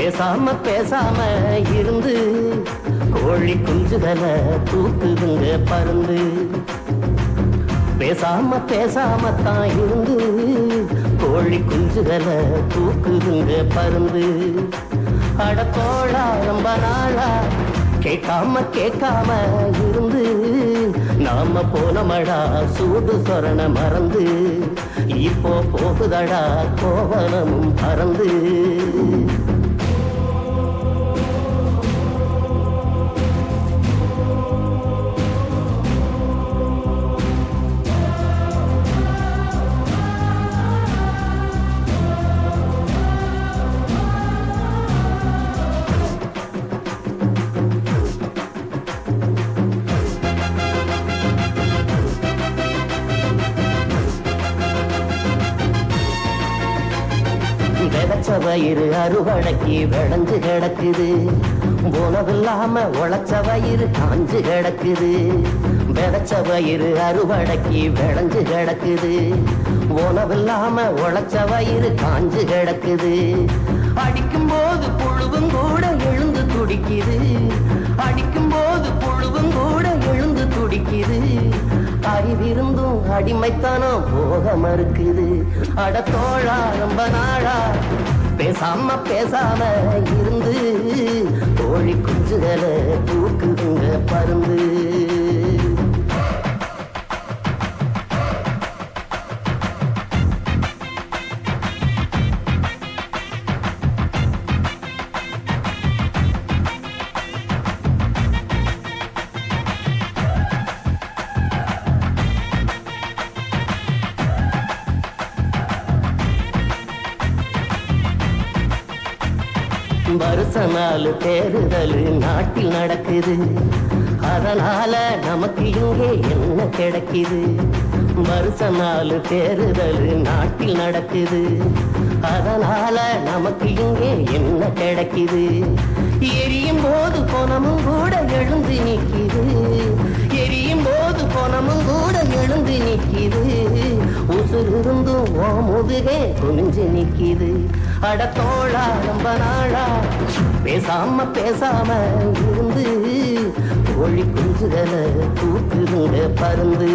பேசாம பேசாம இருந்து கோழி குஞ்சுகளை தூக்குதுங்க பருந்து. பேசாம பேசாம தான் இருந்து கோழி குஞ்சுகளை தூக்குதுங்க பருந்து. அடத்தோழா ரொம்ப நாளா கேட்காம கேட்காம இருந்து நாம போனமடா சூடு சொரண மறந்து. இப்போ போகுதடா கோவனமும் பறந்து. விளைச்ச வயிறு அறுவடைக்கு விளைஞ்சு கிடக்குது. உணவில்லாம உழைச்ச வயிறு காஞ்சு கிடக்குது. விளைச்ச வயிறு அறுவடைக்கு விளைஞ்சு கிடக்குது. உணவில்லாம உழைச்ச வயிறு காஞ்சு கிடக்குது. அடிக்கும் போது புழுவும் கூட எழுந்து துடிக்குது. அடிக்கும் போது புழுவும் கூட எழுந்து துடிக்குது. அறிவிருந்தும் அடிமைத்தானம் போக மறுக்குது. அடத்தோழா ரொம்ப நாளா பேசாம பேசாம இருந்து கோழி குஞ்சுகளை தூக்குதுங்க பருந்து. வருஷ நாள் தேர்தல் நாட்டில் நடக்குது. அதனால நமக்கு இங்கே என்ன கிடைக்குது? வருஷ நாள் தேர்தல் நாட்டில் நடக்குது. அதனால நமக்கு இங்கே என்ன கிடைக்குது? எரியும் போது பொணமும் கூட எழுந்து நிற்கிது. எரியும் போது பொணமும் கூட எழுந்து நிற்கிது. உசுறு இருந்தும் ஓ முதுகே குனிஞ்சு நிற்கிது. அடத்தோழா ரொம்ப நாளா பேசாம பேசாம இருந்து கோழி குஞ்சுகளை தூக்குதுங்க பருந்து.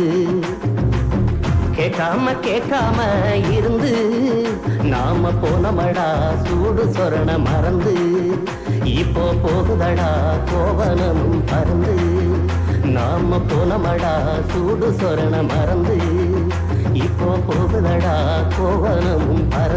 கேட்காம கேட்காம இருந்து நாம போனமடா சூடு சொரண மறந்து. இப்போ போகுதடா கோவனமும் பறந்து. நாம போனமடா சூடு சொரண மறந்து. இப்போ போகுதடா கோவனமும் பறந்து.